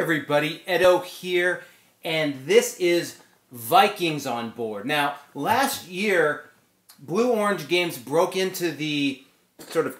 everybody, Edo here, and this is Vikings on board. Now, last year, Blue Orange Games broke into the sort of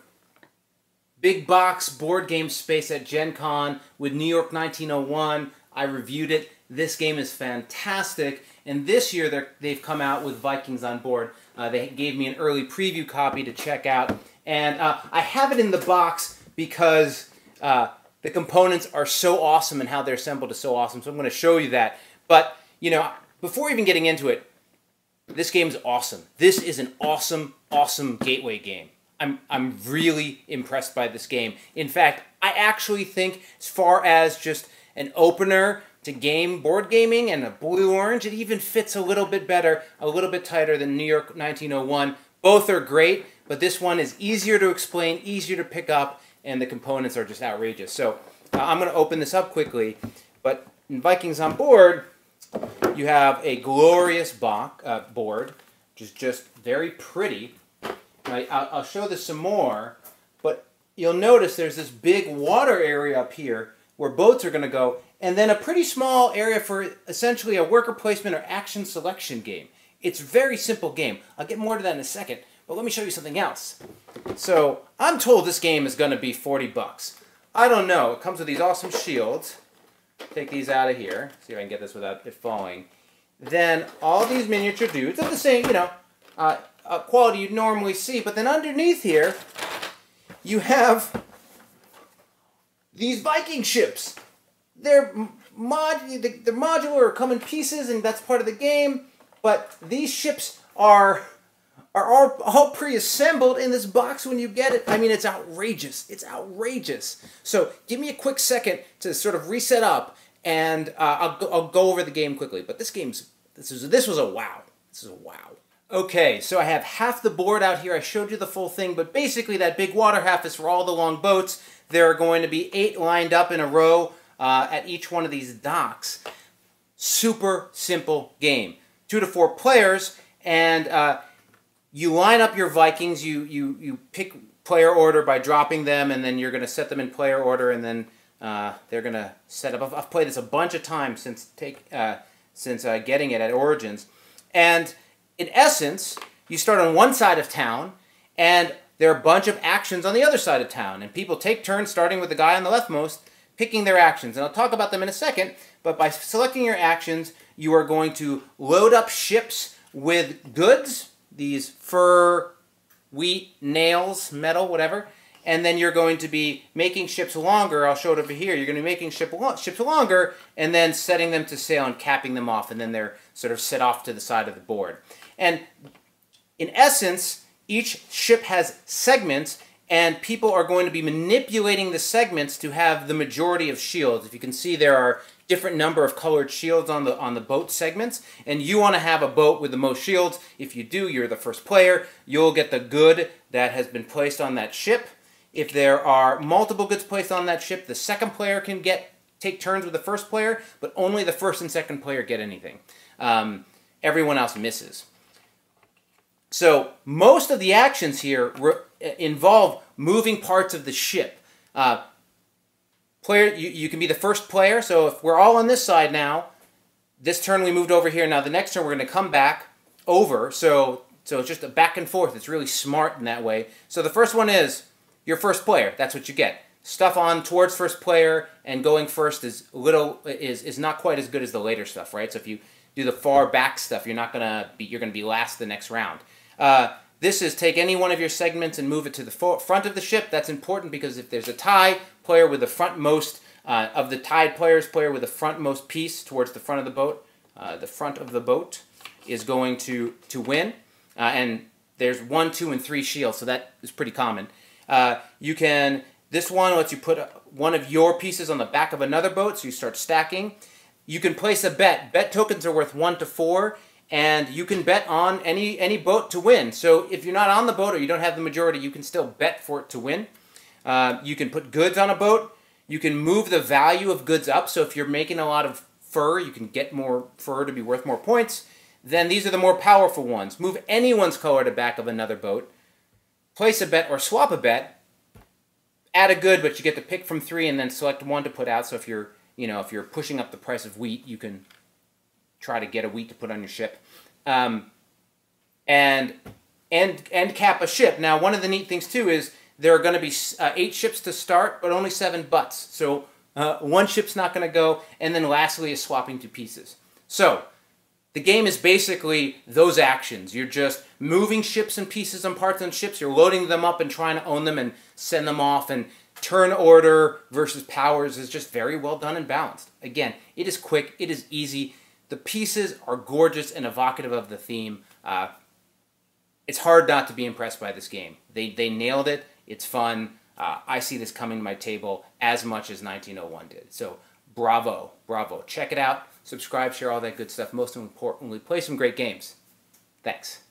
big box board game space at Gen Con with New York 1901. I reviewed it. This game is fantastic, and this year they've come out with Vikings on board. They gave me an early preview copy to check out, and I have it in the box because the components are so awesome and how they're assembled is so awesome, so I'm going to show you that. But, you know, before even getting into it, this game is awesome. This is an awesome, awesome gateway game. I'm really impressed by this game. In fact, I actually think as far as just an opener to board gaming and a Blue Orange, it even fits a little bit better, a little bit tighter than New York 1901. Both are great, but this one is easier to explain, easier to pick up, and the components are just outrageous. So I'm going to open this up quickly, but in Vikings on board, you have a glorious board, which is just very pretty. I'll show this some more, but you'll notice there's this big water area up here where boats are going to go, and then a pretty small area for essentially a worker placement or action selection game. It's a very simple game. I'll get more to that in a second, but let me show you something else. So I'm told this game is going to be 40 bucks. I don't know. It comes with these awesome shields. Take these out of here. See if I can get this without it falling. Then all these miniature dudes of the same, quality you'd normally see. But then underneath here, you have these Viking ships. They're modular or come in pieces, and that's part of the game. But these ships are all pre-assembled in this box when you get it. I mean, it's outrageous. It's outrageous. So give me a quick second to sort of reset up, and I'll go over the game quickly. But this was a wow. This is a wow. Okay, so I have half the board out here. I showed you the full thing, but basically that big water half is for all the long boats. There are going to be 8 lined up in a row at each one of these docks. Super simple game. 2 to 4 players, and you line up your Vikings. You pick player order by dropping them, and then you're going to set them in player order, and then they're going to set up. I've played this a bunch of times since getting it at Origins, and in essence, you start on one side of town, and there are a bunch of actions on the other side of town, and people take turns, starting with the guy on the leftmost, picking their actions, and I'll talk about them in a second. But by selecting your actions, you are going to load up ships with goods. These fur, wheat, nails, metal, whatever. And then you're going to be making ships longer. I'll show it over here. You're going to be making ships longer and then setting them to sail and capping them off. And then they're sort of set off to the side of the board. And in essence, each ship has segments, and people are going to be manipulating the segments to have the majority of shields. If you can see, there are different number of colored shields on the boat segments, and you want to have a boat with the most shields. If you do, you're the first player. You'll get the good that has been placed on that ship. If there are multiple goods placed on that ship, the second player can take turns with the first player, but only the first and second player get anything. Everyone else misses. So most of the actions here involve moving parts of the ship. You can be the first player, so if we're all on this side now, this turn we moved over here, now the next turn we're going to come back over, so it's just a back and forth. It's really smart in that way. So the first one is your first player. That's what you get. Stuff on towards first player, and going first is not quite as good as the later stuff, right? So if you do the far back stuff, you're going to be last the next round. This is take any one of your segments and move it to the front of the ship. That's important because if there's a tie, player with the frontmost of the tied players, player with the frontmost piece towards the front of the boat, is going to win. And there's 1, 2, and 3 shields, so that is pretty common. This one lets you put one of your pieces on the back of another boat, so you start stacking. You can place a bet. Bet tokens are worth 1 to 4. And you can bet on any boat to win. So if you're not on the boat or you don't have the majority, you can still bet for it to win. You can put goods on a boat. You can move the value of goods up. So if you're making a lot of fur, you can get more fur to be worth more points. Then these are the more powerful ones. Move anyone's color to back of another boat. Place a bet or swap a bet. Add a good, but you get to pick from 3 and then select 1 to put out. So if you're you know, if you're pushing up the price of wheat, you can try to get a wheat to put on your ship. And cap a ship. Now, one of the neat things, too, is there are going to be 8 ships to start, but only 7 butts. So one ship's not going to go. And then lastly is swapping to pieces. So the game is basically those actions. You're just moving ships and pieces and parts on ships. You're loading them up and trying to own them and send them off. And turn order versus powers is just very well done and balanced. Again, it is quick. It is easy. The pieces are gorgeous and evocative of the theme. It's hard not to be impressed by this game. They nailed it. It's fun. I see this coming to my table as much as 1901 did. So bravo, bravo. Check it out. Subscribe, share all that good stuff. Most importantly, play some great games. Thanks.